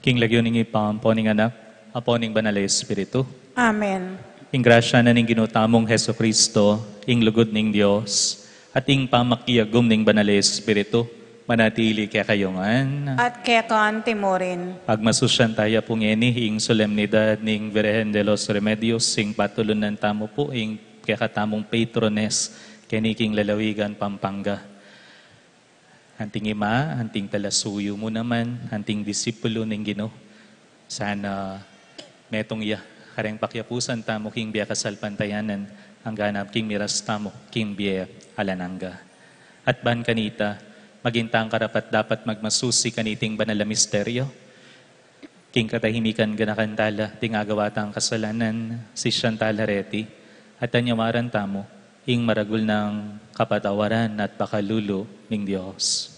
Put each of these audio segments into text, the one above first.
King lagyo ning ipampo ning anak, apo ning banal na Espiritu. Amen. Ing grasya na ning ginutamong Heso Kristo, ing lugod ning Dios, at ing pamakiyagom ning banal na Espiritu, manatili kaya kayongan. At kekan timorin. Agmasusyan tayo pong ing solemnidad ning Virgen de los Remedios, ing patulunan tamo po, ing kaya katamong patrones, kaniking lalawigan Pampanga. Anting ima, anting talasuyo mo naman, anting disipulo ning Ginoo. Sana metong iya, kareng pakyapusan tamo king biya kasalpantayanan, ang ganap king miras tamo, king biya alananga. At ban kanita, magintang karapat dapat magmasusi kaniting banal na misteryo. King katahimikan ganakantala, tingagawatang kasalanan, si Chantal Hareti, at tanyawaran tamo, ing maragul ng kapatawaran at pakalulo ng Diyos.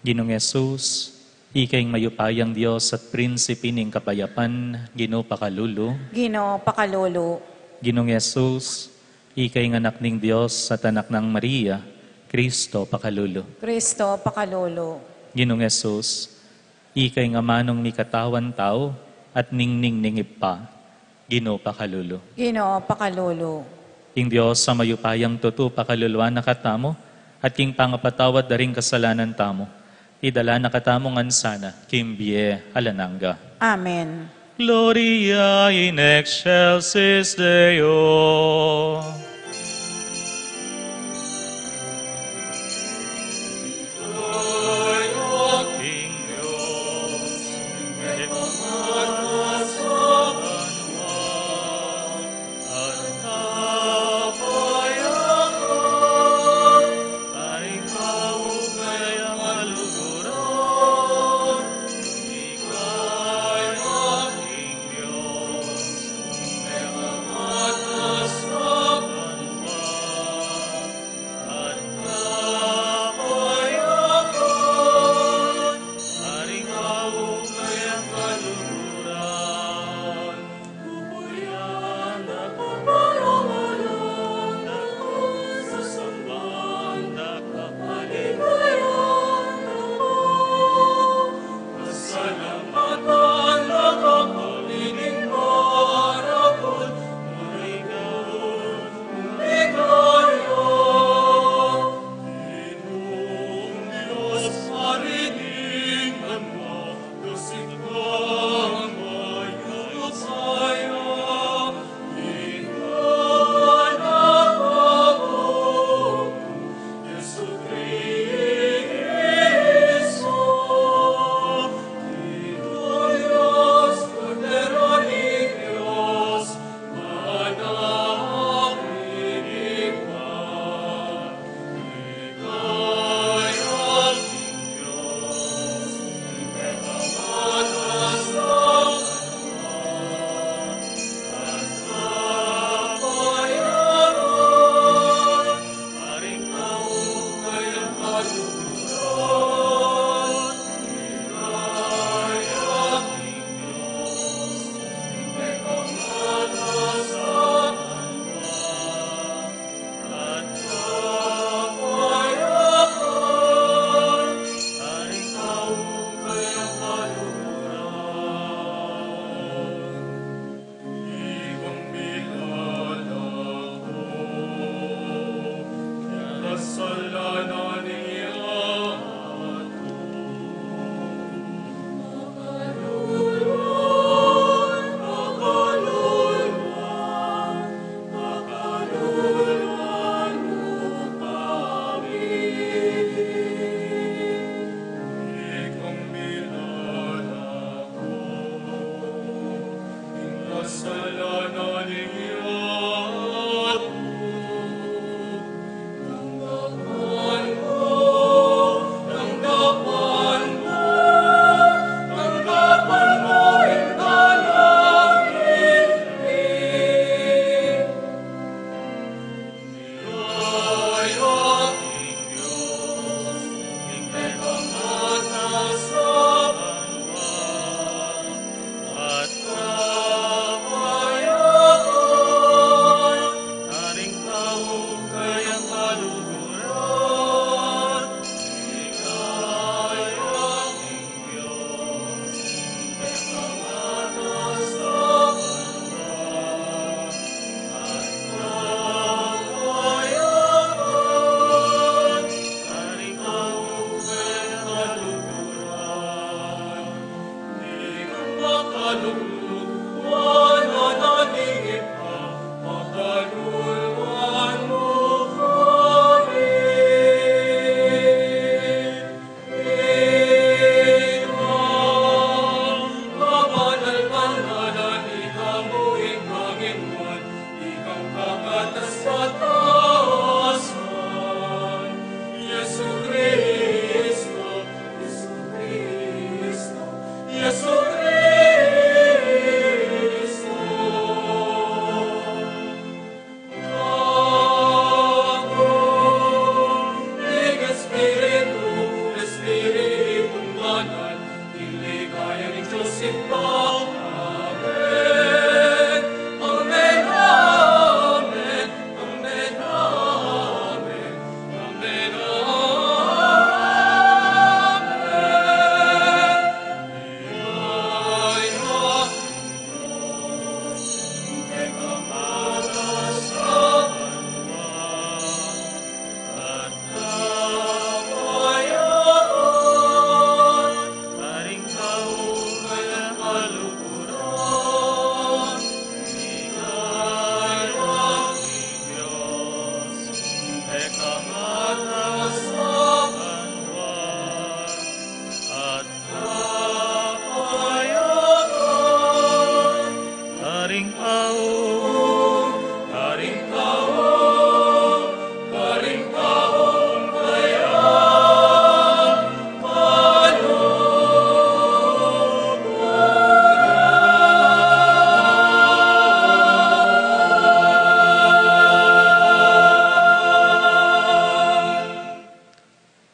Ginong Yesus, ikay mayupayang Diyos at prinsipe ning kapayapan, Ginoo pakalulo. Ginoo pakalolo. Ginong Yesus, ikay anak ning Diyos at anak ng Maria, Kristo pakalulo. Kristo pakalolo. Ginong Yesus, ikay nga manong mi katawan tao at ningning ning ipa, Ginoo pakalulo. Ginoo pakalolo. King Diyos sa mayupayang tutu pakaluluan nakatamo at king pangapatawad daring kasalanan tamo. Idala nakatamo ngan sana, kimbie alananga. Amen. Gloria in excelsis Deo.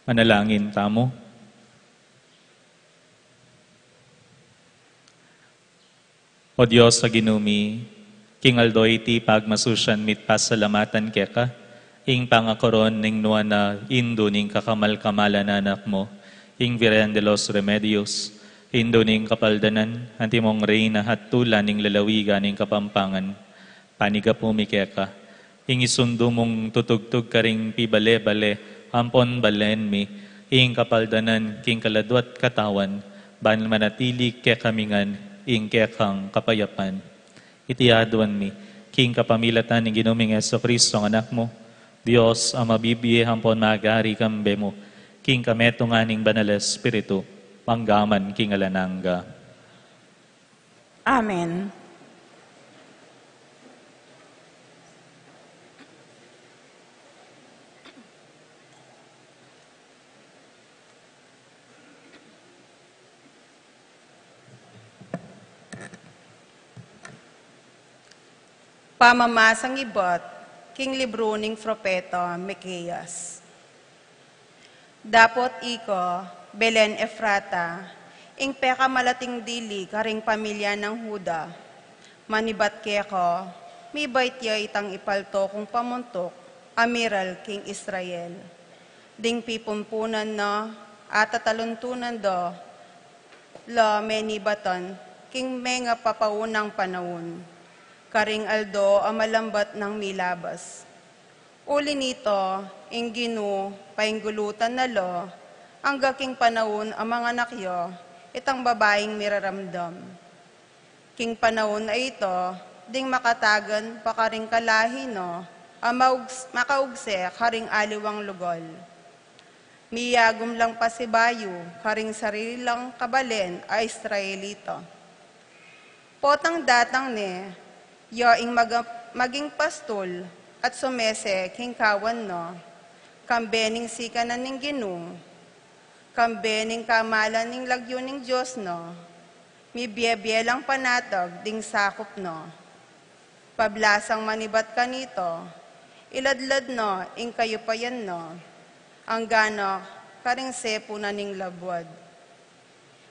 Manalangin tamo. O Diyos sa ginumi, King Aldoy ti pagmasusyan mit pasalamatan keka, ing pangakoron ning nuwa na indo ning kakamal-kamalan anak mo, ing Virgen de los Remedios, indo ning kapaldanan, anti mong reyna at tula ning lalawigan ning kapampangan, paniga pumikeka, ing isundo mong tutugtog ka ring pibale-bale, ampon balen mi, ing kapaldanan, king kaladwat katawan, ban manatili kekamingan, ing kekang kapayapan. Itiaduan mi, king kapamilatan ng ginuming Yeso Kristo ang anak mo, Diyos ang mabibiye hampon magari kambe mo, king kameto nga ning banal espiritu, panggaman king alananga. Amen. Pamamasang ibot, king libro ning propeta Miqueas. Dapot iko, Belen Efrata, ing peka malating dili karing pamilya ng Huda. Manibat keko, mi bait ya itang ipalto kung pamuntok, amiral king Israel. Ding pipumpunan no, at tataluntunan do, lo menibaton, king menga papaunang panahon. Karing aldo ang malambat ng milabas. Uli nito, ing ginu, painggulutan na lo, ang gaking panahon ang mga nakyo, itang babaeng miraramdam. King panahon ay ito, ding makatagan pa karing kalahi no, ang makaugse karing aliwang lugol. Miyagom lang pa si bayu, karing sarili lang kabalen ay Israelito. Potang datang ni, yoing maging pastol at sumese king kawan no, kambening sikanan ning ginu, kambening kamalan ning lagyo ning Diyos no, mi biyebyelang panatag ding sakop no, pablasang manibat kanito, iladlad no, ing kayo pa yan no, ang gano karing sepo na ning labwad,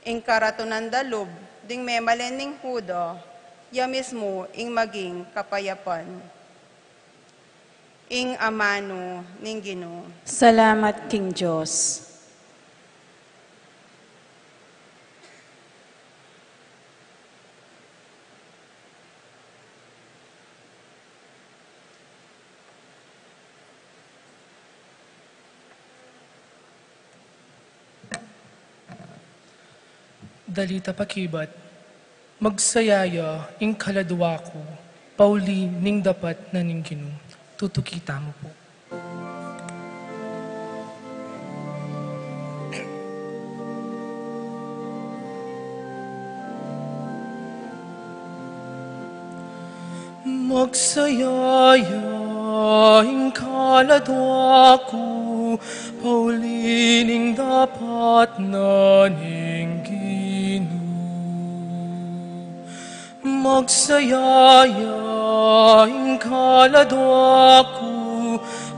ing karatunan dalub, ding memalen ning hudo, ya mismo ing maging kapayapan. Ing amano ning Ginoo. Salamat, King Diyos. Dalita pakibat, magsayaya ing kaladwa ko, pauli ning dapat na ning Ginoo. Tutukita mo po. Magsayaya ing kaladwa ko, pauli ning dapat na ning Ginoo. Magsayaya ing kaladwa ko,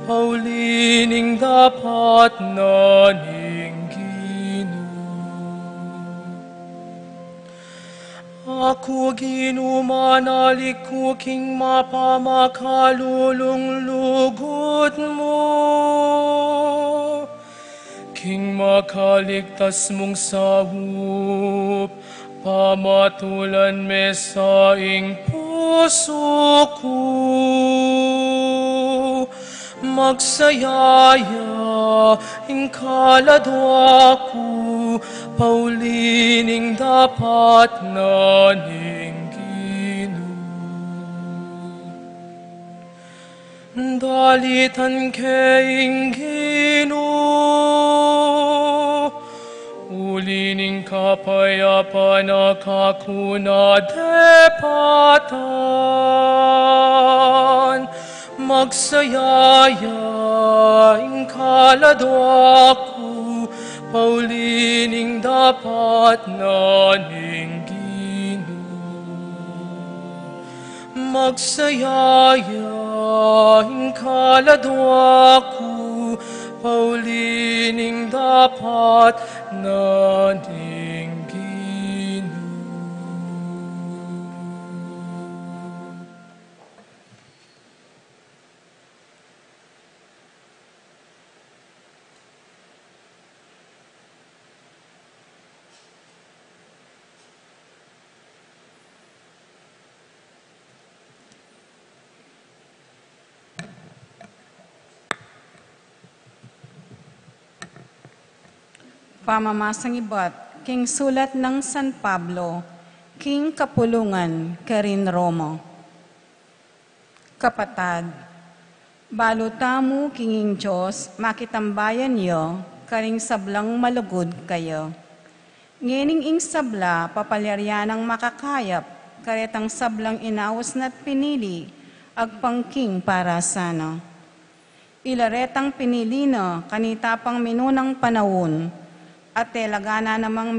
pauli ning dapat na ning Ginoo. Ako ginumanalik ko king mapamakalulong lugod mo, king makaligtas mong sawup, pamatulan me sa ing puso ko. Magsayaya ing kaladwa ko, paulining dapat na ning Ginoo. dalitan keing Gino, ulining kapayapa na kakuna depatan, magsayaya ing kaladwaku, paulining dapat na ning magsayaya ing kaladwaku, paulining dapat na dingginu. Pamamasang ibat, king sulat ng San Pablo, king kapulungan, Karin Romo. Kapatad, balutamu kinging Diyos, makitambayan niyo, karing sablang malugod kayo. Ngening ing sabla, papalярyanang makakayap, karetang sablang inawas na't pinili, agpangking para sana. Ilaretang pinili na, kanitapang minunang panahon, at telagana namang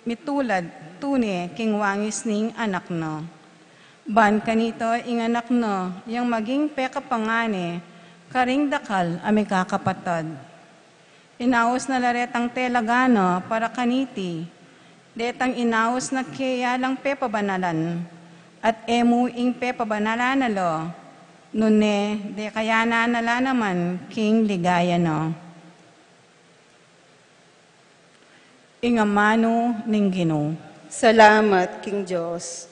mitulad tune king wangis ning anak no. Ban kanito ing anak no, yung maging pekapangane, karing dakal ame kakapatad. Inaos na laretang telagano para kaniti, detang inaos na kaya lang pepabanalan, at emu ing pepabanalan nalo, nune de kaya na nala naman king ligaya no. Ingamano ning Ginoo. Salamat, King Diyos.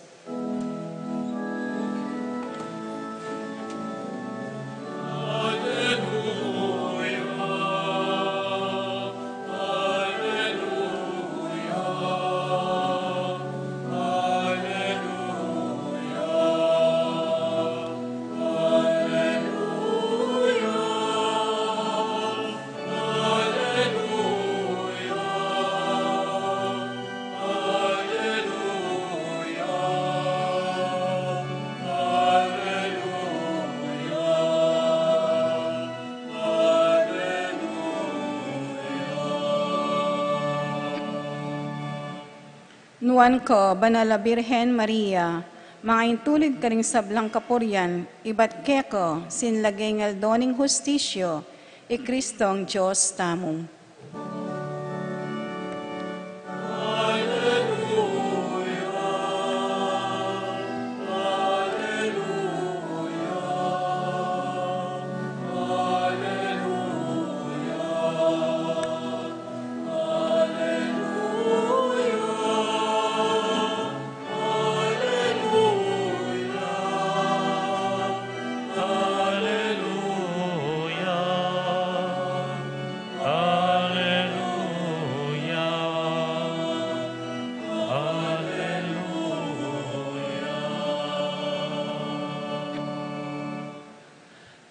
Nuan ko, Banala Birhen Maria, mga intulid ka ring sablang kapuryan, ibat keko, sinlagay ngal doning hustisyo, Kristong Diyos tamong.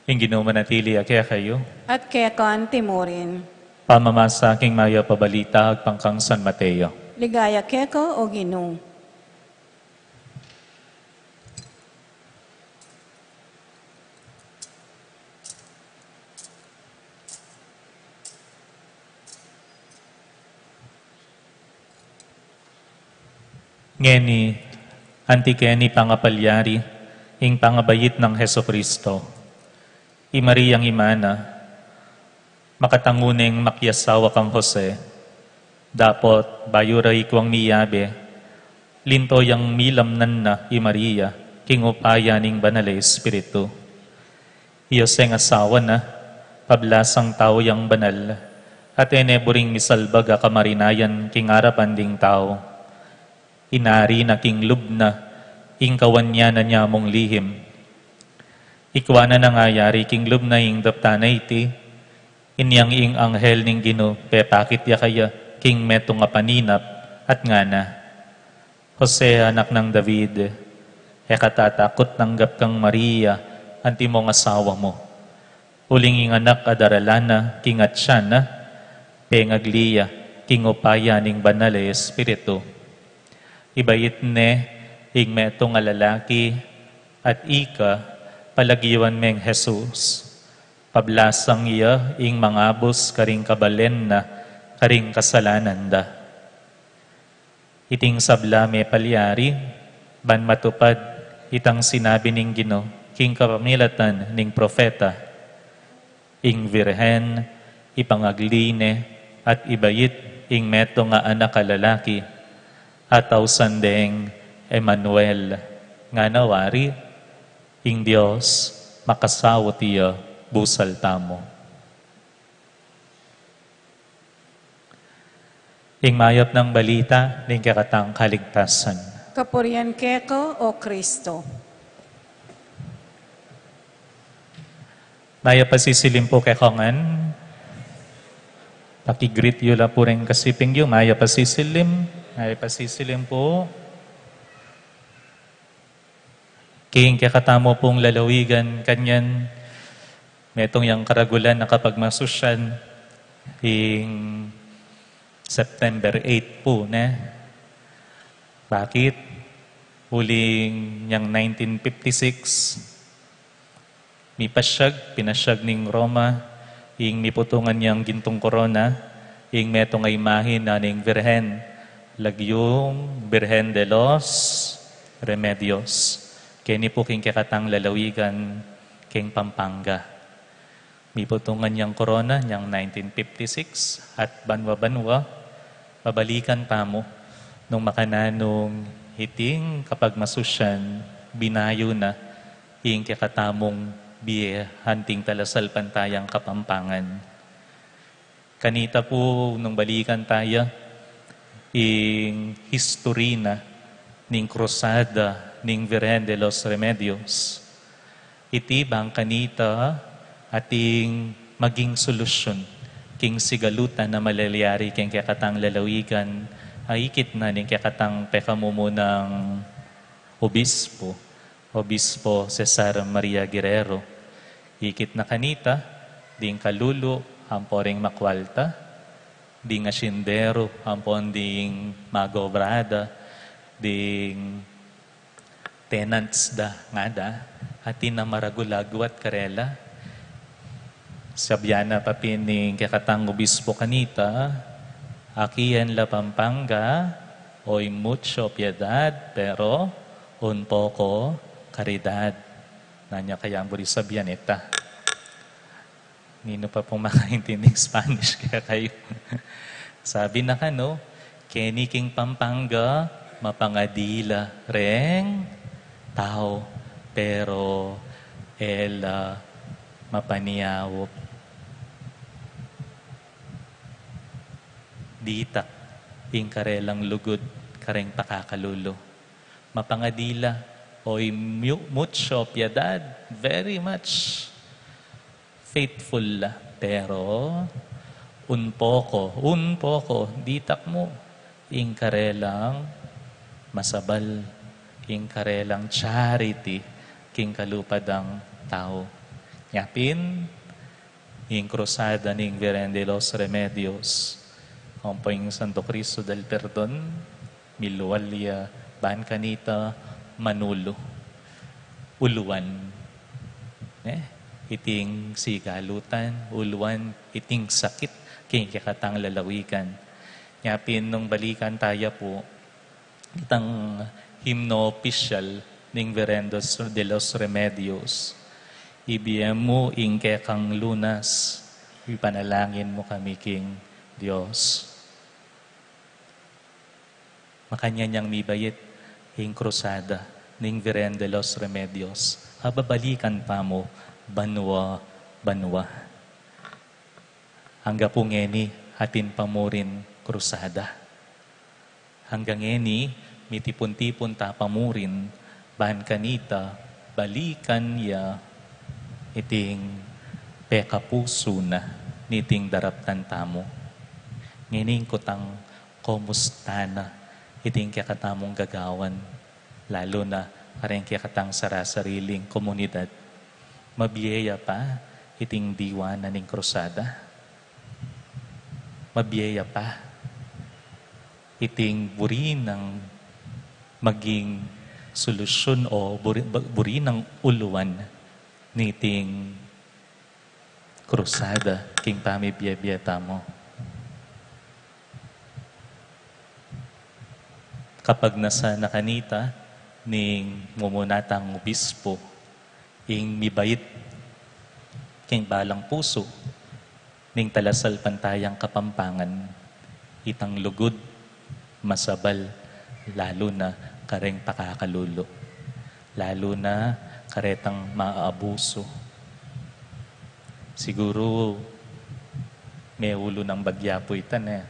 Ing Ginoo manatili akya kayo, At kekan timurin, pamamasa king maya pabalita agpangkang San Mateo. ligaya keko o Ginoo. Ngeni, antikeni pangapalyari, ing pangabayit ng Heso Kristo. I Mariang Imana, makatanguning makyasawa kang Jose, dapot bayura ikwang miyabe, linto yang milamnan na i Maria, king upaya ning banale Espiritu. Iyo seng asawa na, pablasang tao yang banal, at eneburing misalbaga kamarinayan king arapan ding tao. Inari na king lubna, ing kawanya na niya mong lihim. Ikwana na ngayari king lubna ing daptana iti, inyang ing anghel ning Ginoo, pepakit ya kaya king meto nga paninap at ngana. Jose, anak ng David, katatakot nanggap kang Maria, anti mong asawa mo. Uling ing anak adaralana, kingat siya na, pengagliya, kingupaya ning banal e Espiritu. Ibayit ne, ing metong alalaki, at ika, palagiwan meng Jesus. Pablasang iya, ing mangabos karing kabalen na, karing kasalanan da. Iting sabla me palyari, ban matupad, itang sinabi ning Gino, king kapamilatan ning profeta, ing virhen, ipangagline, at ibayit, ing meto nga anak kalalaki, ataw sandeng Emmanuel, nga nawari, ing Diyos, makasawot iya, busal tamo. Ing mayap ng balita, ning kakatang kaligtasan. Kapurian keko o Kristo. Maya pasisilim po kay Kongan. Pakigreet yun la po rin kasiping yun. Maya pasisilim. Maya pasisilim po. King kakatamo pong lalawigan kanyan. Metong yung karagulan na kapag masusyan. Ing September 8 po na. Bakit? Huling yung 1956. Pinasyag ning Roma, ing miputungan niyang gintong korona, ing metong ay imahin na ning Virhen, lagyong Virhen de los Remedios. Kini po king kakatang lalawigan, king Pampanga. Miputungan niyang korona, niyang 1956, at banwa-banwa, pabalikan pa mo, nung makananong hiting kapag masusyan, binayo na, ing kakatamong biye hanting talasal pantayang Kapampangan. Kanita po nung balikan tayo, ing history na ning krusada ning Virgen de los Remedios. Iti bang kanita ating maging solusyon king sigalutan na malalyari king kakatang lalawigan ay ikit na ning kakatang pekamumunang Obispo Cesar Maria Guerrero. Ikit na kanita, ding kalulo, hamporing makwalta, ding asyendero, hampon ding magobrada, ding tenants da nga da, atin na maragulagwat karela. Sabyana papining kakatang obispo kanita, akian la Pampanga, oy mucho piedad, pero un poco caridad. Nanya kaya ang buri sabihan ita. Nino pa pong makaintinding Spanish kaya kayo. Sabi na kano, keniking Pampanga, mapangadila reng tao, pero ela mapaniawop. Ditak, ing karelang lugod, kareng pakakalulo. Mapangadila, oy mucho piedad, very much faithful la. Pero, un poco, ditak mo, ing karelang masabal, ing karelang charity, king kalupadang tao. Yapin, ing krusada ning Virgen de los Remedios, ang Santo Cristo del Perdon, Milualia, Ban kanita, Manulo, Uluan. Iting sigalutan, uluan, iting sakit, king kakatang lalawigan. Yapin nung balikan tayo po, itang himno official ning Virgen de los Remedios. Ibiyem mo ing kekang lunas, ipanalangin mo kami king Diyos. Makanya niyang mibayit ing krusada ning Virgen de los Remedios. Hababalikan pa mo, banwa. Hangga po ngeni, hatin pa mo rin krusada. Hanggang ngeni, mitipon-tipon ta pa mo rin, ban kanita, balikan ya, iting pekapuso na, niting daraptan tamo. Ngining kutang komusta na, iting kakatamong gagawan, lalo na parang kakatang sarasariling komunidad. Mabiyaya pa, iting diwa na ning krusada. Mabiyaya pa iting buri ng maging solusyon o buri ng uluan niting krusada king pamibiyabiyata mo. Kapag nasa nakanita ning mumunatang obispo ing mibait king balang puso ning talasal pantayang Kapampangan itang lugod masabal lalo na kareng pakakalulo lalo na karetang maaabuso. Siguro may ulo ng bagya po itan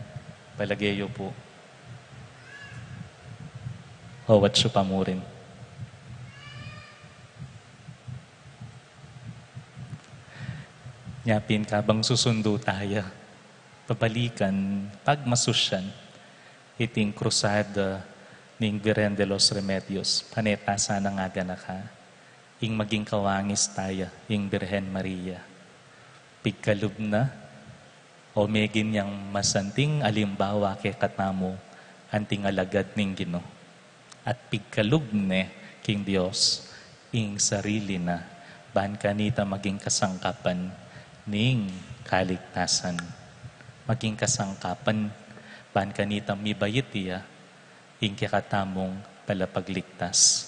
palagayo po. Hawat siya pa mo rin. Nyapin ka bang susundo tayo? Pabalikan, pagmasusyan, iting krusada ning Virgen de los Remedios, panetasa na nga gana ka, ing maging kawangis tayo, ing Birhen Maria. Pigkalub na, o megin yang masanting alimbawa kay katamo, anting alagad ning Gino. At pigkalub ne, king Dios, ing sarili na, ban kanita maging kasangkapan, ning kaligtasan. Maging kasangkapan, ban kanita mibayit iya, ing kakatamong palapagligtas.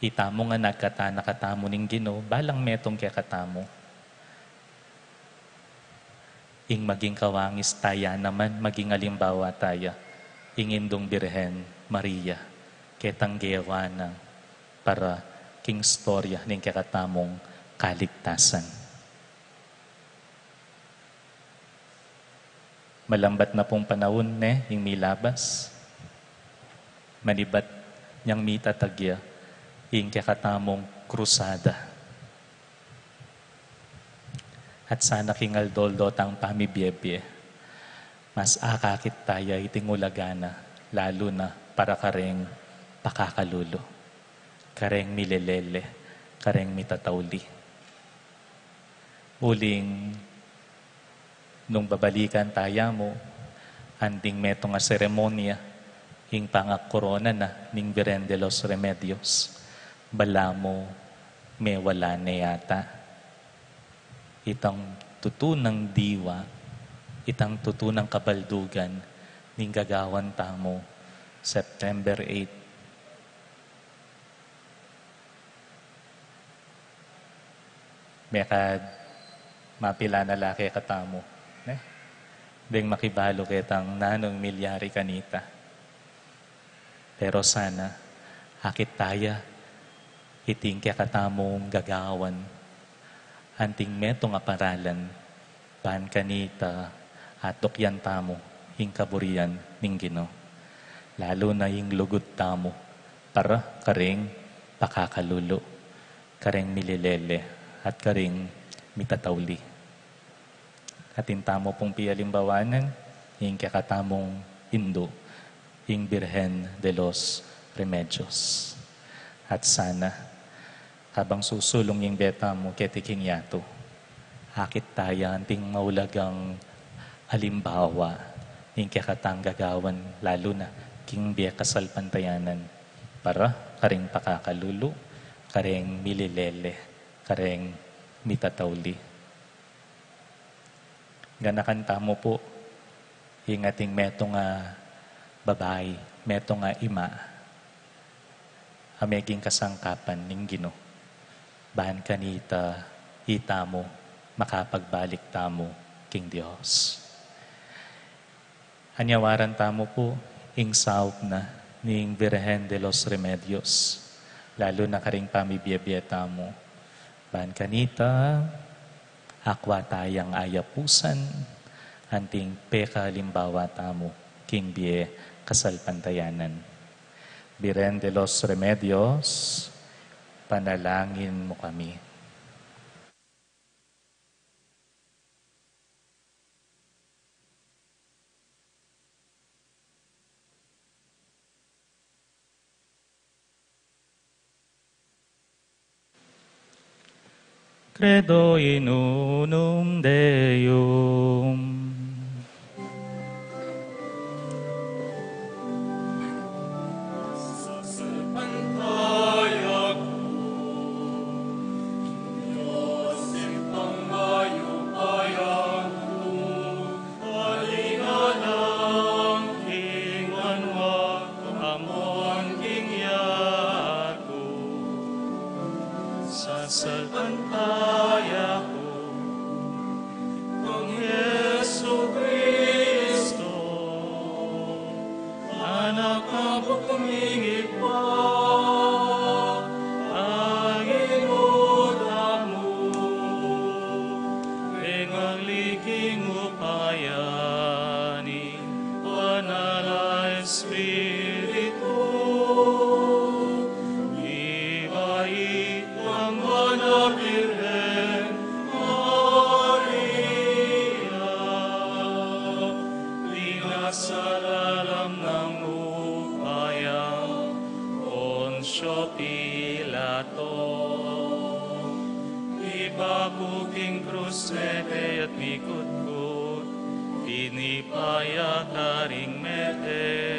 Itamo nga nakatamo ning Gino, balang metong kakatamo. Ing maging kawangis taya naman, maging alimbawa taya, ing indong Birhen Maria, ketang gewana para king storya ning kakatamong kaligtasan. Malambat na pong panahon yung milabas. Manibat niyang mitatagya yung kakatamong krusada. At sana kingaldoldot ang pamibiyebye. Mas akakit tayo itingulagana, lalo na para kareng pakakalulo. Kareng milelele, kareng mitatawli. Uling nung babalikan tayo mo, anding meto nga seremonya, ing pangak-corona na, ning Virgen de los Remedios, bala mo, may wala na yata. Itang tutunang diwa, itang tutunang kabaldugan, ning gagawan tamo, September 8. Mekad, mapila na laki katamo. Deng makibalo ketang nanong milyari kanita. Pero sana, akit taya, iting katamong gagawan, anting metong aparalan, pan kanita, atok yan tamo, ing kaburian ning Gino. Lalo na ing lugod tamo, para karing pakakalulo, karing mililele, at karing mitatawli. At intamo pong pialimbawanan, yung kakatamong Indo, yung Birhen de los Remedios. At sana, habang susulong yung beta mo ketiking yato, akit tayo anting maulagang alimbawa, yung kakatang gagawan, lalo na king biya kasal pantayanan, para karing pakakalulo, karing mililele, karing mitatawli. Ganakanta mo po, yung ating meto nga babae, meto nga ima, ameging kasangkapan ning Gino. Bahan kanita, ita mo, makapagbalik tamo, king Dios. Anyawaran tamo po, ing saop na, ning Virgen de los Remedios, lalo na karing pamibiyabiyata mo. Bahan kanita, akwa tayang ayapusan, anting peka limbawa tamo, king bie kasal pantayanan. Virgen de los Remedios, panalangin mo kami. credo in unum Deum. Sasalpantaya ko, ang Yesu Cristo, anak ng pagtumingin pa, ang inuta mo, pengang liking upayani, banal na Espiritu, ibait ang Mana Virgen Maria, dinasalalam ng upayang Ponsyo Pilato, ipabuking krusete at mikot-kot, pinipaya karing mete,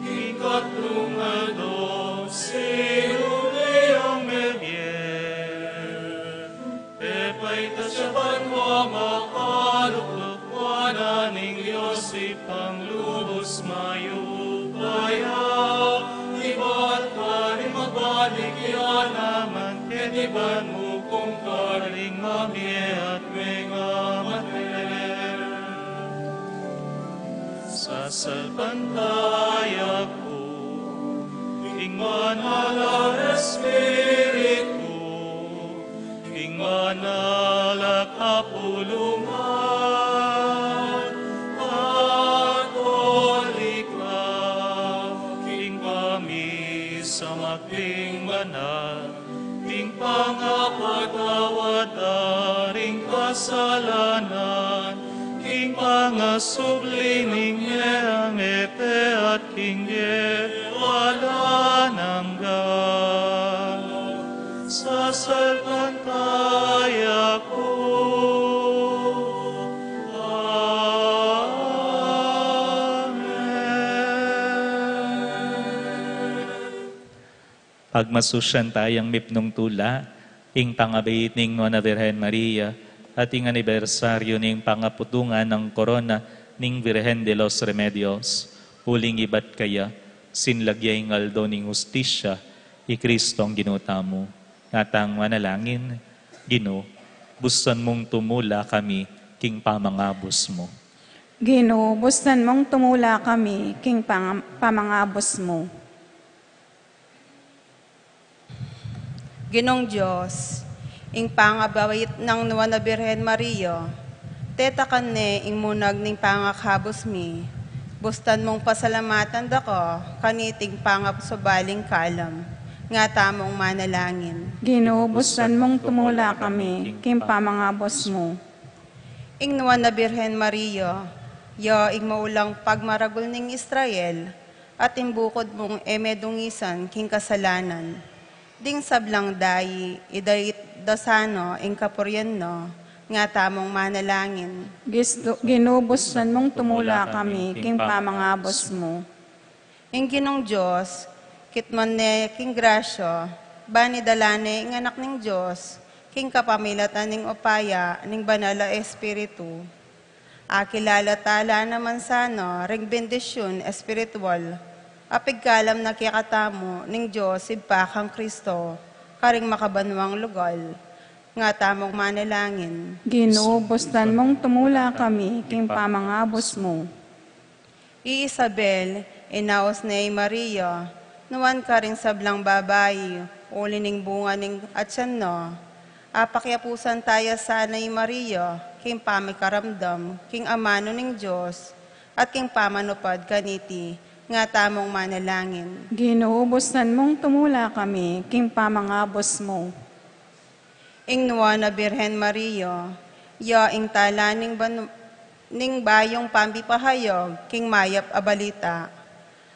ikatlong aldo, sinuliyang meryer, pepay tasyaban mo makaluklukwana ning Diyos ipanglubos mayupaya, iba't karing magbalik yan naman, ketiban mo kung karing mabye at mga mater. Sasalpantaya ko, ing manala Espiritu, ing manala kapulungan, Katolika, ing pamis sa magling banal, ing pangapatawad aring kasalanan, king pangasubling ang ete at king wala nanggan. Sasalpantaya ko. Amen. Pagmasusyan tayang mipnong tula, ing pangabait ning Nona Virgen Maria, at ing anibersaryo ning pangaputungan ng korona ning Virgen de los Remedios, huling ibat kaya, sinlagyay ngaldo ning hustisya, i Kristong ginutamo. Ngatang manalangin, Gino, bustan mong tumula kami, king pamangabos mo. Gino, bustan mong tumula kami, king pamangabos mo. Ginong Diyos, ing pangabawit ng Nuana Birhen Maria, tetakan ne ing munag ning pangakhabos mi, bustan mong pasalamatan dako, kaniting pangapsubaling kalam, nga tamong manalangin. Gino, bustan mong tumula kami, king pamangabos mo. Ing Nuana Birhen Maria, yo ing maulang pagmaragul ning Israel, at imbukod mong emedungisan king kasalanan. Ding sablang dayi, idait dasano, ing kapuryenno, nga tamong manalangin. Ginubustan mong tumula kami, king pamangabos mo. Ing Ginong Diyos, kitman ne king grasyo, bani dalane ing anak ning Diyos, king kapamilatan ning opaya, ning banala espiritu. Akilala tala naman sano, ring bendisyon espiritual, apigkalam na kikatamo ning Diyos ibpakang Kristo, karing makabanwang lugal, nga tamong manalangin. Ginubustan mong tumula kami, king pamangabos mo. I Isabel, inaos ni Maria, nuwan ka rin sablang babayi, uli ning bunga ning atyan no, apakyapusan tayo sana ni Maria, king pamikaramdam, king amano ning Diyos, at king pamanupad kaniti, nga tamong manalangin. Ginubustan mong tumula kami, king pamangabos mo. Ing Nuana Birhen Maria, ya ing tala ning bayong pambipahayog, king mayap abalita.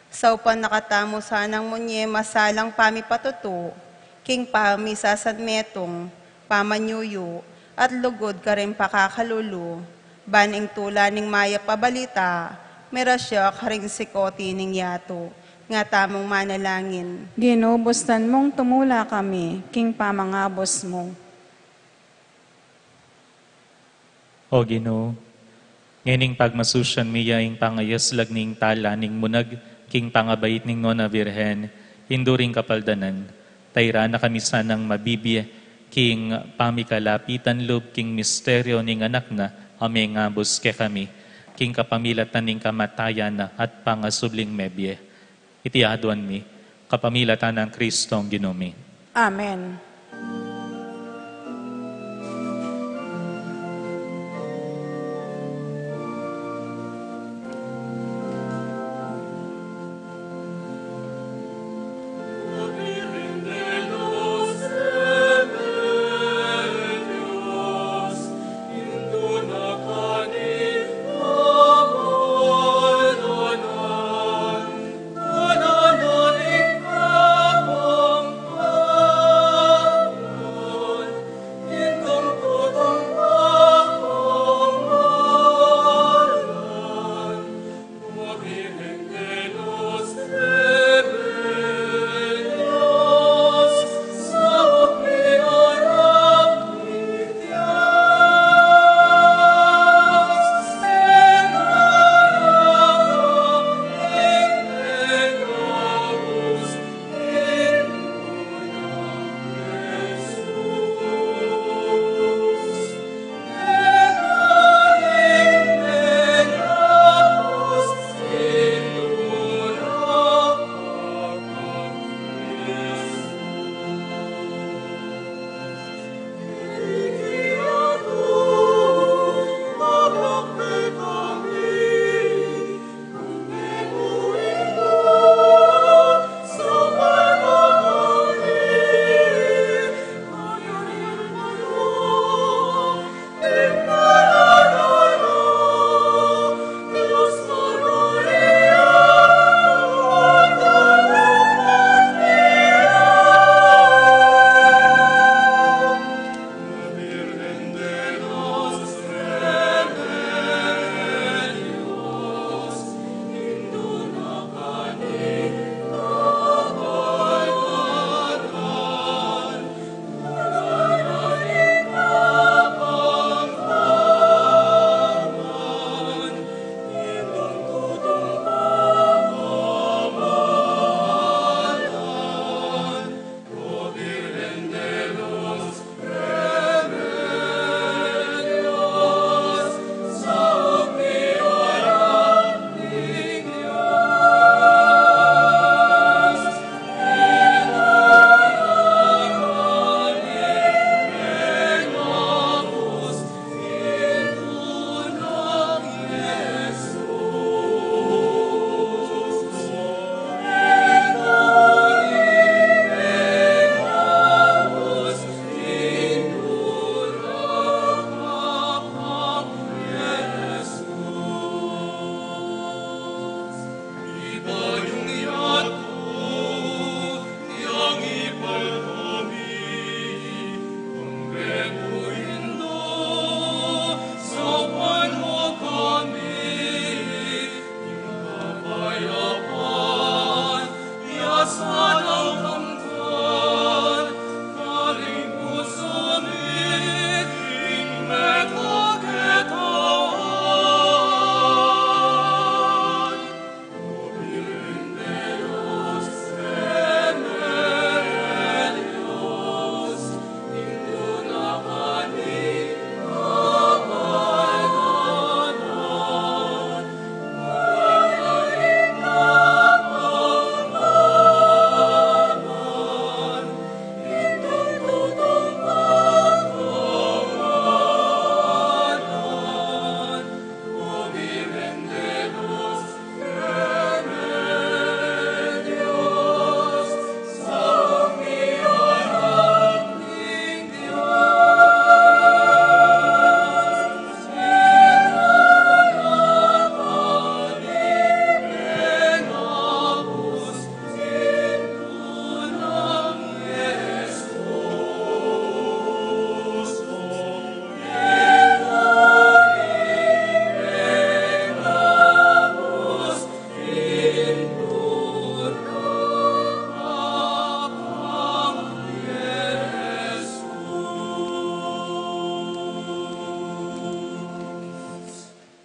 Saupan nakatamo sanang munye masalang pamipatuto, king pamisasan metong, pamanyuyo, at lugod ka rin pakakalulu, baning tula ning maya pabalita, merasya ka rin sikoti ning yato, nga tamong manalangin. Ginubustan mong tumula kami, king pamangabos mo. O Ginoo, ngening pagmasusyan miya ing pangayaslag ning tala ning munag, king pangabait ning Nona Virhen, hinduring kapaldanan, tayra na kami sanang mabibiye, king pamikalapitan loob, king misteryo ning anak na, aming ngabos ke kami, king kapamilatan ning kamatayan na at pangasubling mebye. Itiaduan mi, kapamilatan ng Kristong Ginoo. Amen.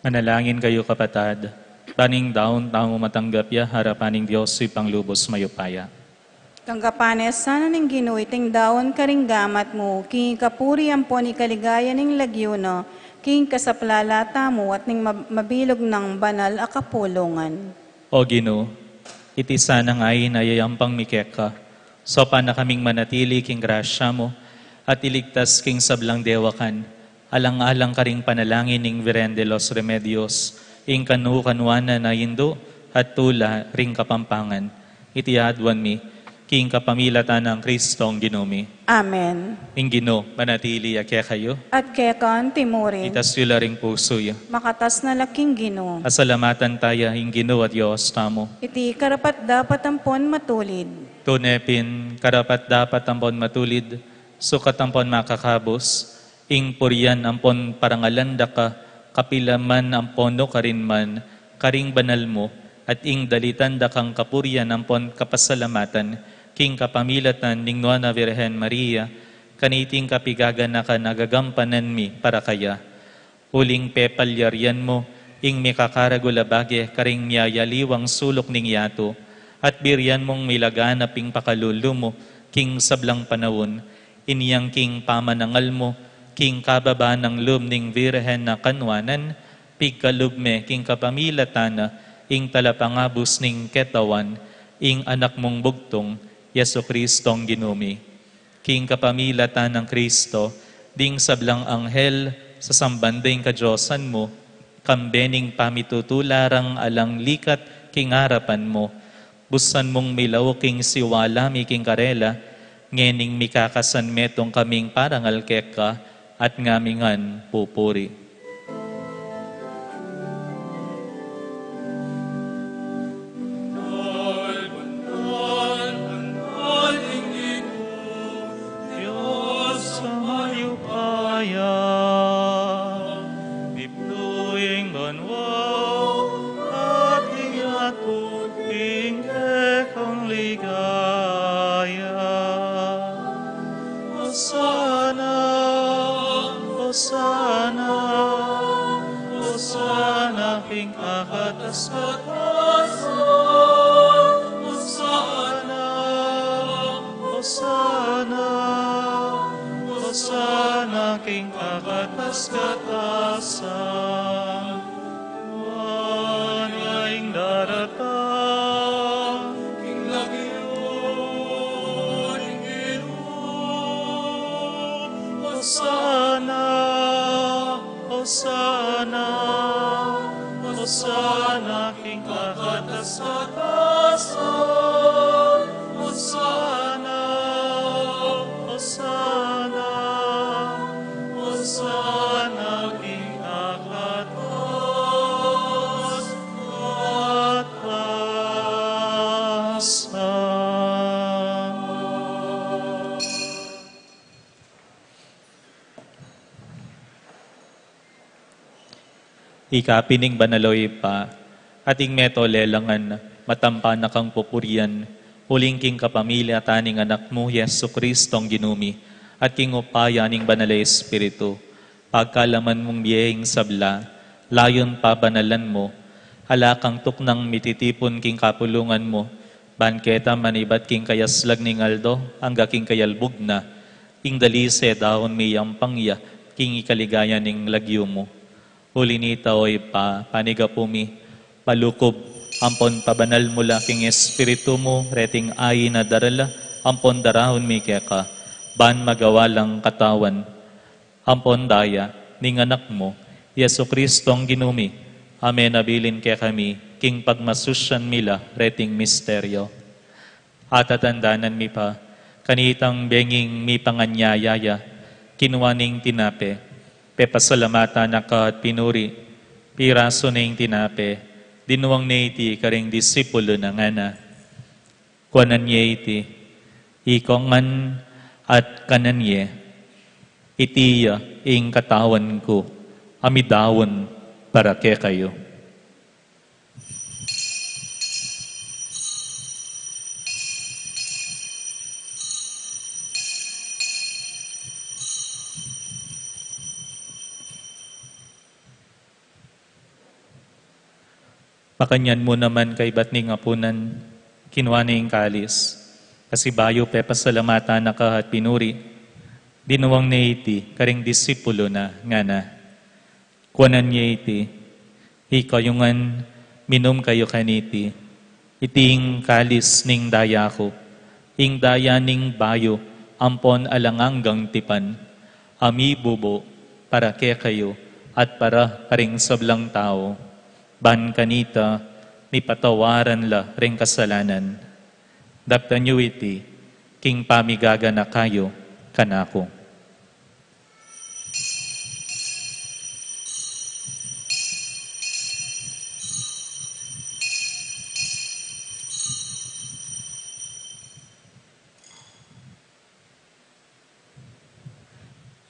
Manalangin kayo kapatad. Taning daon tao matanggap ya harapaning Diyos si panglubos mayupaya. Tanggapanes sana ning Ginoo iting daon karing gamat mo, king kapuri ampo ni kaligaya ning lagyo no, king kasaplalata mo at ning mabilog ng banal a kapulungan. O Ginoo, iti sanang ay nayayampang mikeka, so pa na kaming manatili king grasya mo, at iligtas king sablang dewakan, alang-alang karing panalangin ning Virgen de los Remedios, ing kanukanwana na indo, at tula ring kapampangan, iti adwan mi, king kapamilatan ng Kristong Ginumi. Amen. Ing Ginoo, manatili akya kayo, At kekan timurin, itas yula ring pusoy. makatas na laking Ginoo. Asalamatan tayo, ing Ginoo at Diyos tamo. Iti karapat dapat ampon matulid. Tunepin, karapat dapat ampon matulid, sukat ampon makakabos, ing purian ampon parangalanda ka, kapilaman ampon no karinman, karing banal mo, at ing dalitan da kang kapurian ampon kapasalamatan, king kapamilatan ning Nuana Virgen Maria, kaniting kapigagan na ka nagagampanan mi para kaya. Uling pepalyaryan mo, ing mikakaragulabage karing miyayaliwang sulok ning yato, at biryan mong milaganap ing pakalulu mo, king sablang panawon, iniyang king pamanangal mo, king kababa ng lum ning Virgen na kanwanan, pigkalubme king kapamilatana, ing talapangabus ning ketawan, ing anak mong bugtong, Yesu Kristong Ginumi. King kapamilatan ng Kristo, ding sablang anghel, sa sambanding kadyosan mo, kambening pamitutularang alang likat king harapan mo, busan mong milaw king siwalami king karela, ngening mikakasan metong kaming parangal keka, at ngamingan pupuri. Diyos sa mayupaya, bibluing banwaw, at iyatuting kekang ligaya. Hosana, Hosana, Hosana, king akatas-katasan. Hosana, Hosana, Hosana, king akatas-katasan. Wanaing daratang, king lagyon, ing Ginoo. Hosana, Hosana, Hosana, king akatas-katasan. Hosana, Hosana, Hosana, king akatas-katasan. Ikapining banaloy pa, ating meto lelangan, matampa na kang pupurian, huling king kapamilya taning anak mo, Yesu Kristong Ginumi, at king upaya ning banalay Espiritu, pagkalaman mong biyeng sabla, layon pa banalan mo, halakang tuknang mititipon king kapulungan mo, banketa manibat king kayaslag ning aldo, hangga king kayalbog na, king dalise dahon miyang pangya, king ikaligaya ning lagyo mo. Huli nita oy pa, panigapumi, palukob, ampon pabanal mula king espiritu mo, reting ay na darala, ampon darahon mi keka, ban magawalang katawan, ampon daya, ning anak mo, Yesu Kristong Ginumi, amen abilin kaya kami, king pagmasusyan mila, reting misteryo. At atandanan mi pa, kanitang benging mi panganyayaya, kinuwaning tinape, pepasalamatan na ka at pinuri, piraso na yung tinape, dinuwang na iti karing disipulo ng ana. Kuanan niya iti, ikongan at kanan niya, itiya ing katawan ko, amidawon para ke kayo. Akanyan mo naman kay batning apunan, kinuha na yung kalis. Kasi bayo pe pasalamatan na ka at pinuri. Dinuwang na iti, karing disipulo na, nga na. Kuwanan niya iti, ikaw yungan minom kayo kaniti. Iting kalis ning daya ko, ing daya ning bayo, ampon alanganggang tipan. Ami bubo, para ke kayo, at para karing sablang tao. Ban kanita, ni patawaran la ring kasalanan. Dapta nyo iti, king pamigaga na kayo, kanako.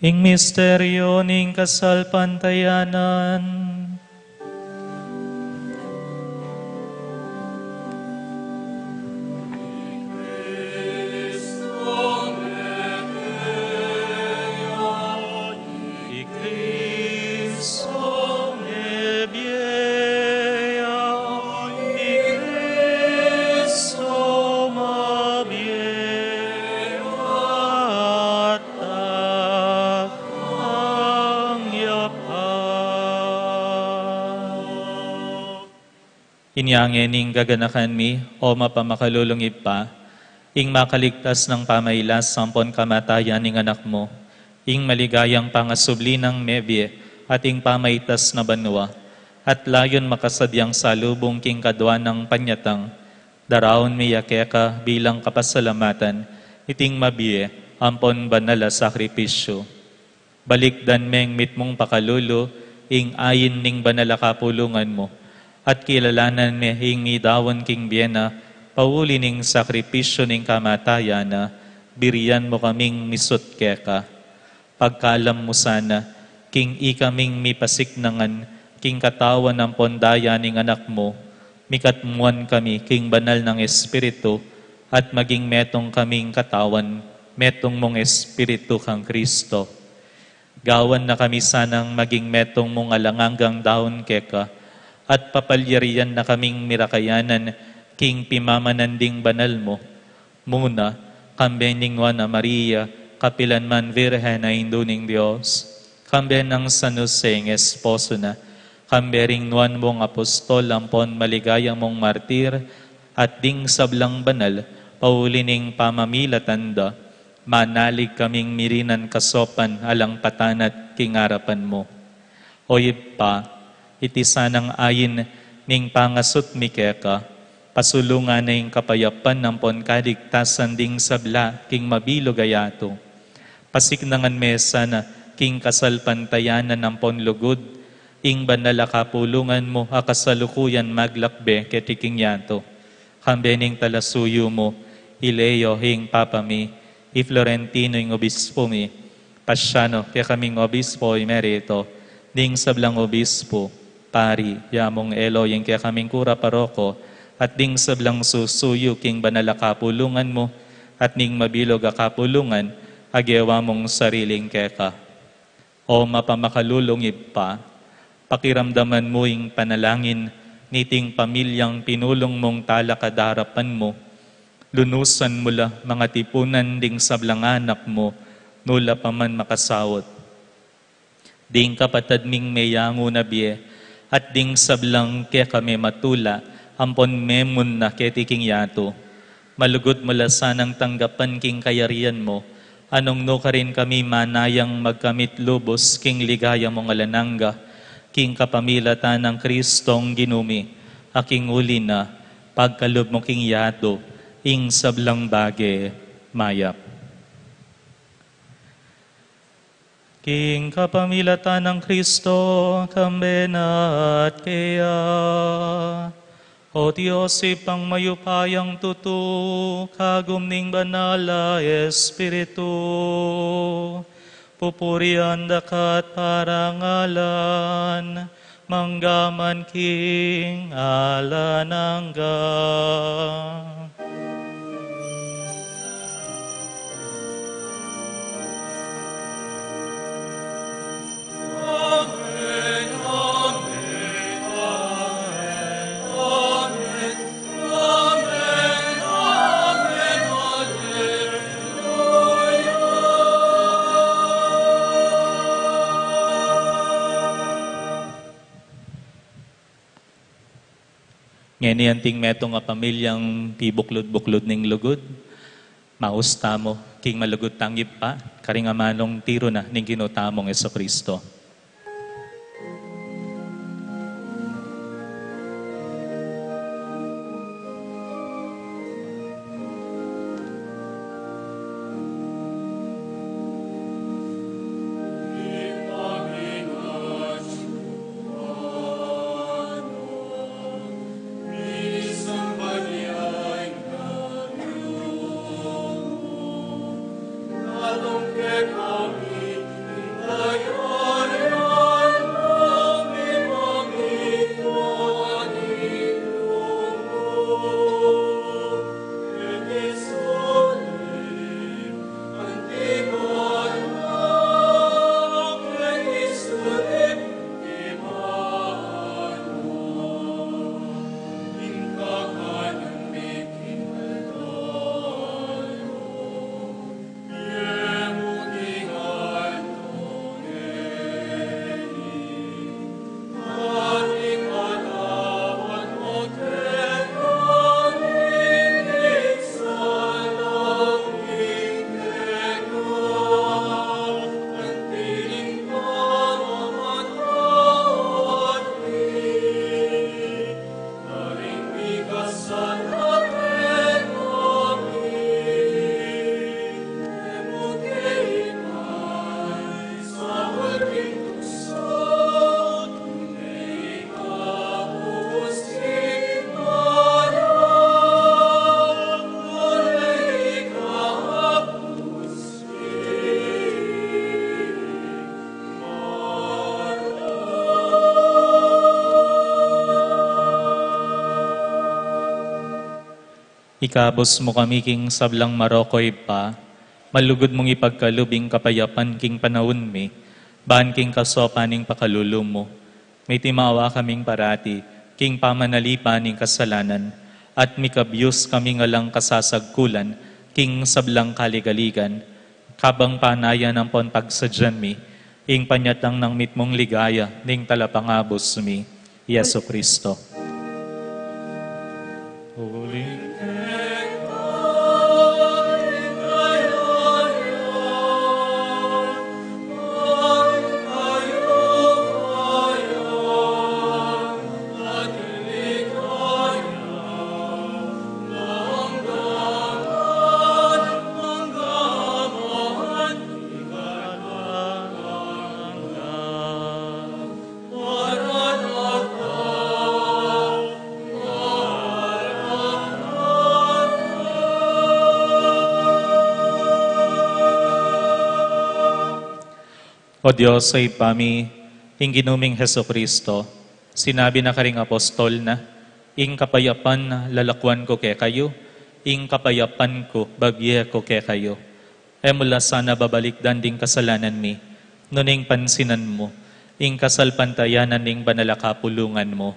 Ing misteryo ning kasalpantayanan, inyangening gaganakan mi o mapamakalulungib pa, ing makaligtas ng pamailas sampon kamatayan ning anak mo, ing maligayang pangasubli ng mebye at ing pamaitas na banwa, at layon makasadyang salubong king kadwa ng panyatang, daraon mi yakeka bilang kapasalamatan, iting mabiye ampon banala sakripisyo. Balikdan meng mitmong pakalulo, ing ayin ning banala kapulungan mo, at kilalanan me hingi dawan king biyena, pauli ning sakripisyo ning kamatayan na, biriyan mo kaming misut keka. Pagkalam mo sana, king ikaming mipasiknangan, king katawan ng pondaya ning anak mo, mikatmuan kami king banal ng Espiritu, at maging metong kaming katawan, metong mong Espiritu kang Kristo. Gawan na kami sanang maging metong mong alanganggang daon keka, at papalyarian na kaming mirakayanan, king pimamananding banal mo. Muna, kambening na Maria, kapilan man Virhen na induning Diyos, kambe ng San Jose ng esposo na, kambering nuan mong apostol, ampon maligayang mong martir, at ding sablang banal, paulining pamamilatanda, manalig kaming mirinan kasopan, alang patanat kingarapan mo. Oyib pa, iti sanang ayin ning pangasut mikeka, pasulungan na ing kapayapan ng ponkadigtasan ding sabla king mabilog ayato. Pasiknangan mesa na king kasalpantayanan ng ponlugod, ing banala kapulungan mo akasalukuyan maglakbe ketiking yato. Kambening talasuyo mo, Ileo hing papami, i Florentino ing obispo mi, Pasyano kaya kaming obispo emerito, ding sablang obispo, pari, yamong elo yung kaya kaming kura paroko, at ding sablang susuyo king banala kapulungan mo, at ning mabilog a kapulungan, agyawa mong sariling keka. O mapamakalulungib pa, pakiramdaman mo ing panalangin, niting pamilyang pinulong mong talakadarapan mo, lunusan mula mga tipunan ding sablang anak mo, nula pa man makasawot. Ding kapatad ming mayango na biye, at ding sablang ke kami matula, ampon memon na ketiking yato. Malugod mula sanang tanggapan king kayarian mo, anong no ka rin kami manayang magkamit lubos king ligaya mong alananga, king kapamilatan ng Kristong ginumi, aking uli na, pagkalub mo king yato, ing sablang bage mayap. King kapamilatan ng Kristo, kambenat kaya. O Diyos, ipang mayupayang tutu, kagumning banala Espiritu, pupurian dakat parangalan, manggaman king alanangga. Ngenianting meto nga pamilyang pibuklod-buklod ning lugod. Mausta mo, king malugod tanggip pa, karingamanong tiro na ning ginutamong Jesucristo. Ikabos mo kami king sablang Marokoy pa, malugod mong ipagkalubing kapayapan king panahon mi, baan king kasopaning pakalulum mo. May timawa kaming parati, king pamanalipan ning kasalanan, at mikabyos kami ngalang kasasagkulan, king sablang kaligaligan, kabang panaya ng pon pagsadyan mi, ing panyatang ng mitmong ligaya, ning talapangabos mi, Yesu Kristo. Holy O Diyos, ay pami, ing ginuming Heso Kristo, sinabi na karing apostol na, ing kapayapan na lalakwan ko kay kayo, ing kapayapan ko bagye ko kay kayo. Mula sana babalik danding kasalanan mi, nuning pansinan mo, ing kasalpantayanan ning banalakapulungan mo,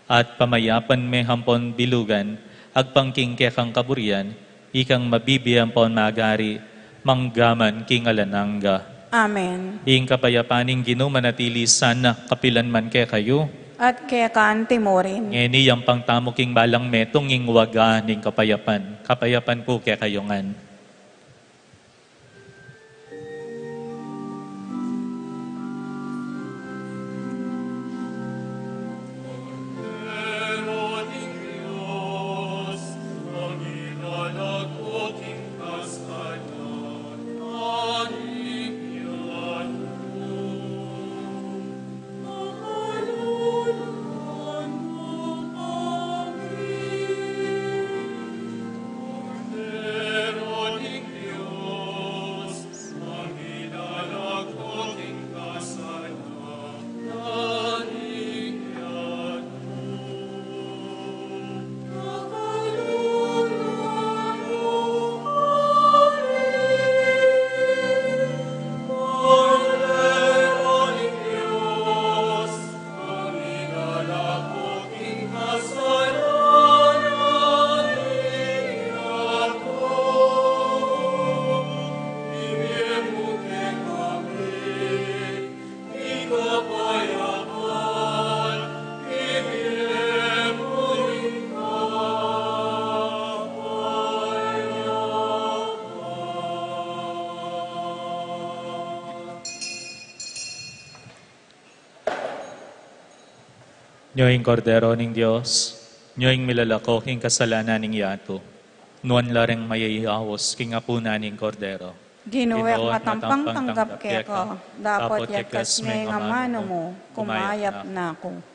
at pamayapan me hampon bilugan, agpangking kekang kaburian, ikang mabibiyang pon magari, manggaman king alanangga. Amen. Ing kapayapaning ginumanatili sana kapilan man kay kayo. At kaya kaan timorin. Ngeni yang pangtamuking balang metong ing waga ning kapayapan. Kapayapan po kay kayongan. Lord, Nyoing kordero ning Dios, nyoing milalako king kasalanan ning yato. Nuan lareng mayayawos king apuna ning kordero. Ginuwek Ginoo, matampang tanggap tanggap keko, dapat yakas may nga mano mo, kumayap na ako.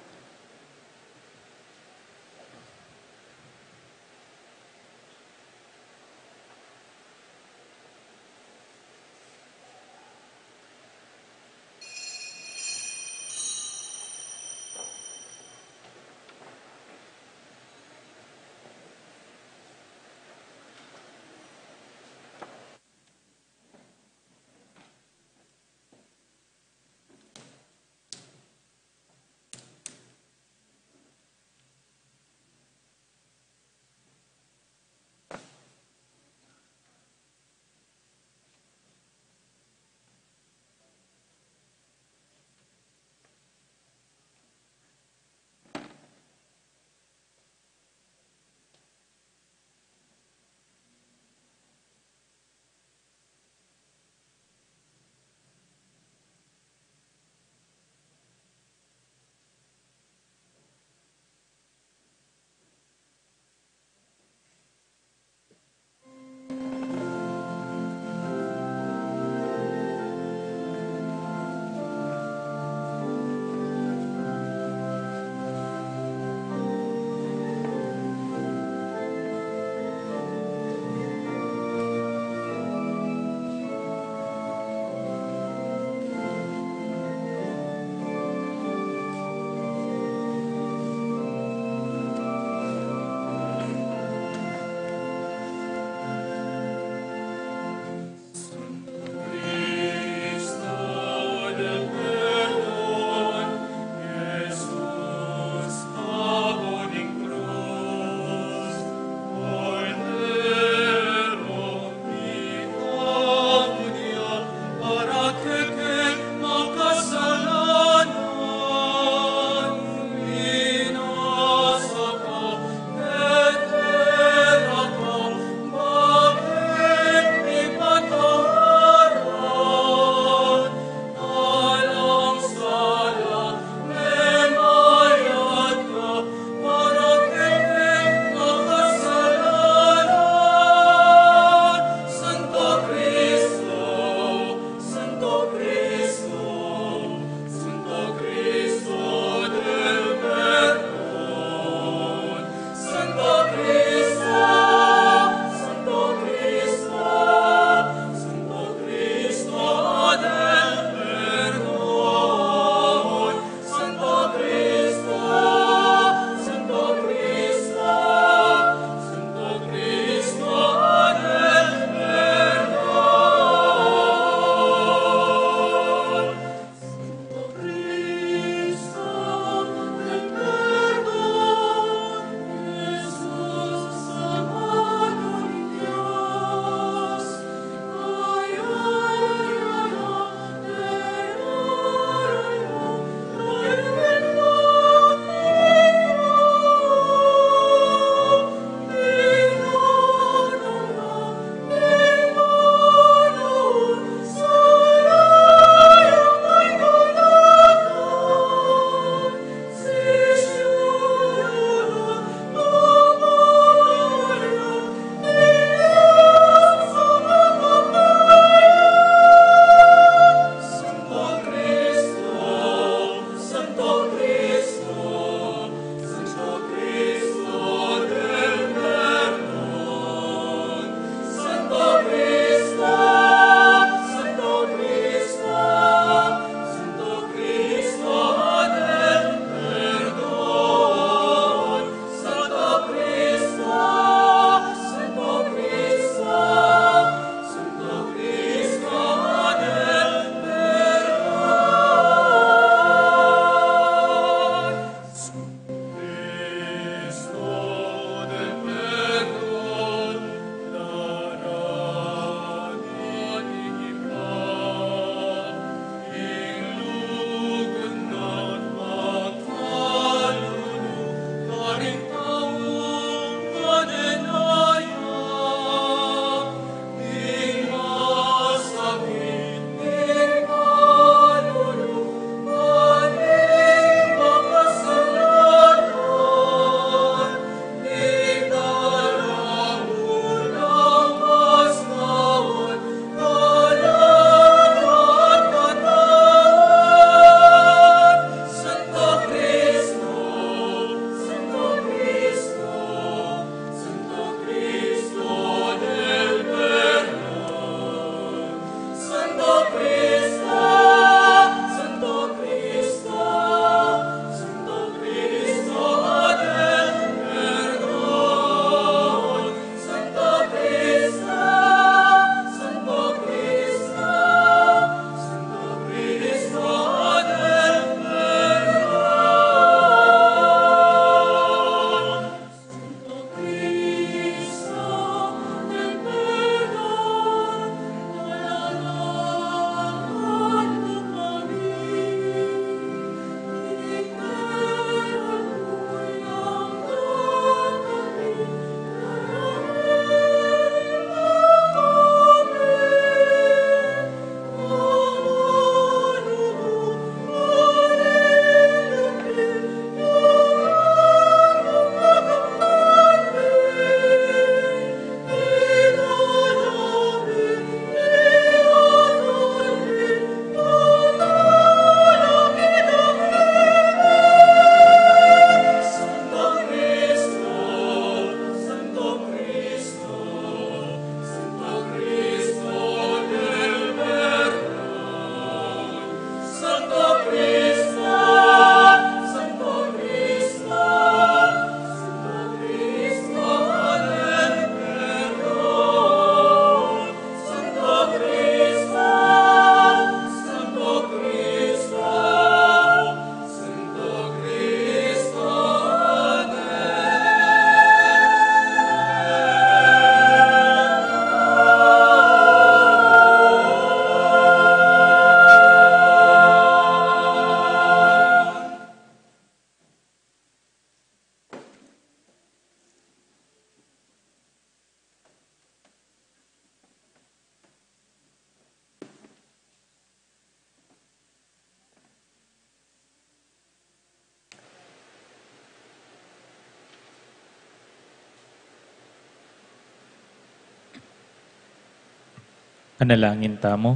Analangin tamo.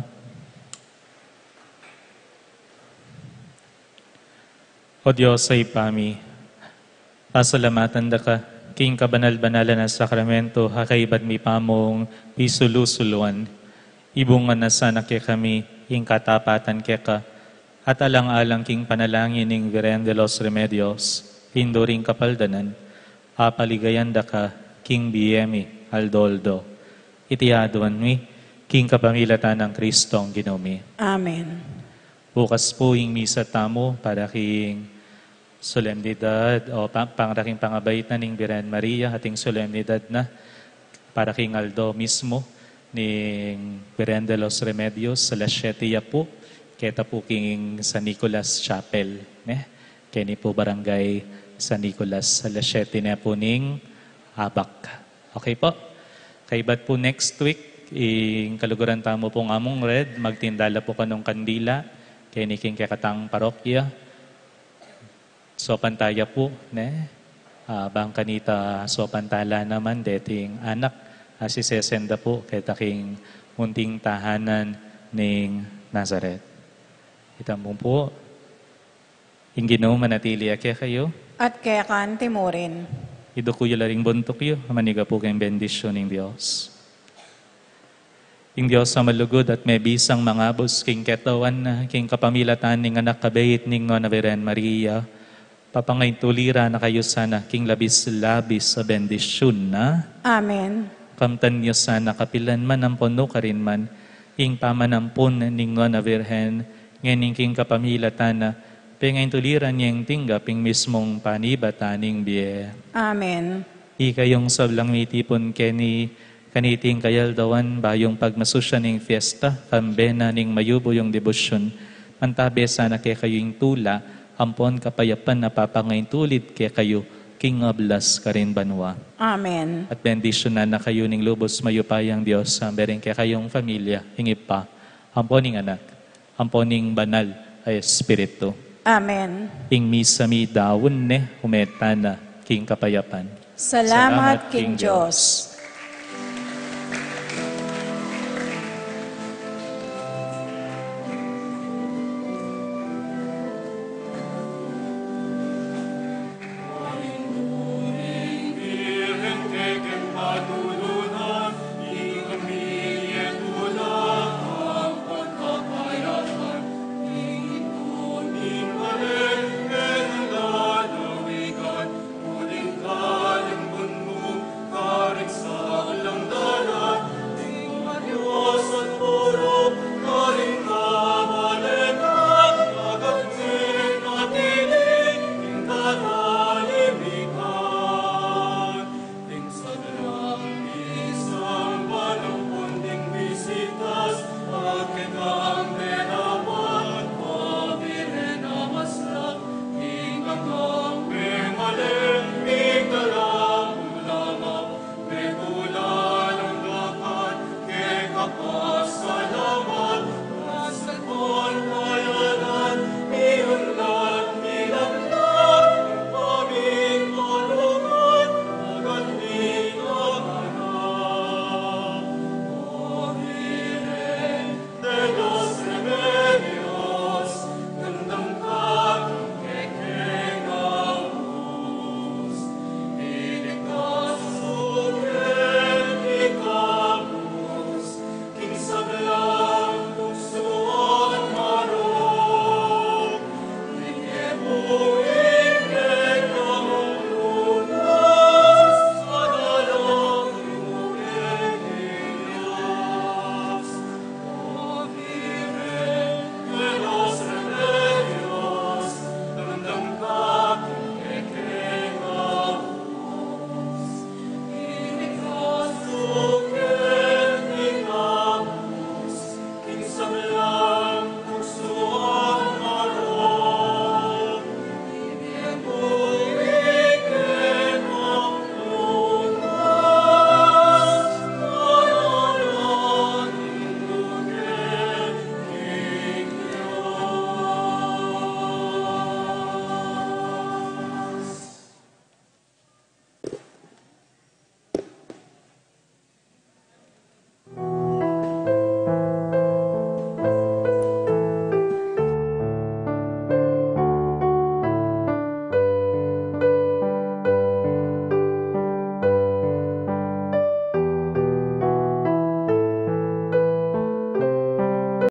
O Diyos ay pami, pasalamatan da ka, king kabanal-banalan na sakramento, hakaibat mi pamong pisulusuluan, ibungan na sana ke kami, ing katapatan ke ka, at alang-alang king panalangin ning Virgen de los Remedios, pinduring kapaldanan, apaligayan da ka, king BMI, Aldoldo, itiaduan mi, king kapamilatan ng Kristong Ginoo. Amen. Bukas po yung misa tamo para king solemnidad o pangaraking pangabait na ning Virgen Maria, ating solemnidad na para king Aldo mismo ning Virgen de los Remedios sa Las 7 po, keta po king San Nicolas Chapel. Kini po barangay San Nicolas sa Las 7 na po ning Abak. Okay po? Kaibat po next week, ing kaluguran tamo pong among red, magtindala po kanong kandila, kiniking kakatang parokya. So pantaya po, bang kanita so pantala naman, deting anak, si sesenda po, kay taking munting tahanan ning Nazaret. Itambong po, ing Ginoo manatili ake kayo, At kaya kan timurin. idukuyo laring buntok yo, maniga po kayong bendisyon ng Diyos. Ing Diyos sa malugod at may bisang mga bus king ketawan na king kapamilatan ning anak kabait ning Nona Virgen Maria, papangay tulira na kayo sana king labis-labis sa bendisyon na. Amen. Kamtan niyo sana kapilan man ang puno ka rin man, ing pamanampon ning Nona Virgen, ngayon king kapamilatan na, pengay tuliran niyang tinggap ing mismong panibatan ning biye. Amen. Ikayong sablang mitipon kaniting kayaldawan bayong pagmasusya ning fiesta, kambena ning mayubo yung debosyon, mantabe sana kay kayo yung tula, ampon kapayapan na papangayin tulid kay kayo, king ablas ka rin banwa. Amen. At bendisyonan na kayo ning lubos mayupayang Diyos, ambering kay kayong pamilya, hingip pa, ampon ning anak, ampon ning banal ay Espiritu. Amen. Ing misa mi dawon humeta na, king kapayapan. Salamat, King Diyos.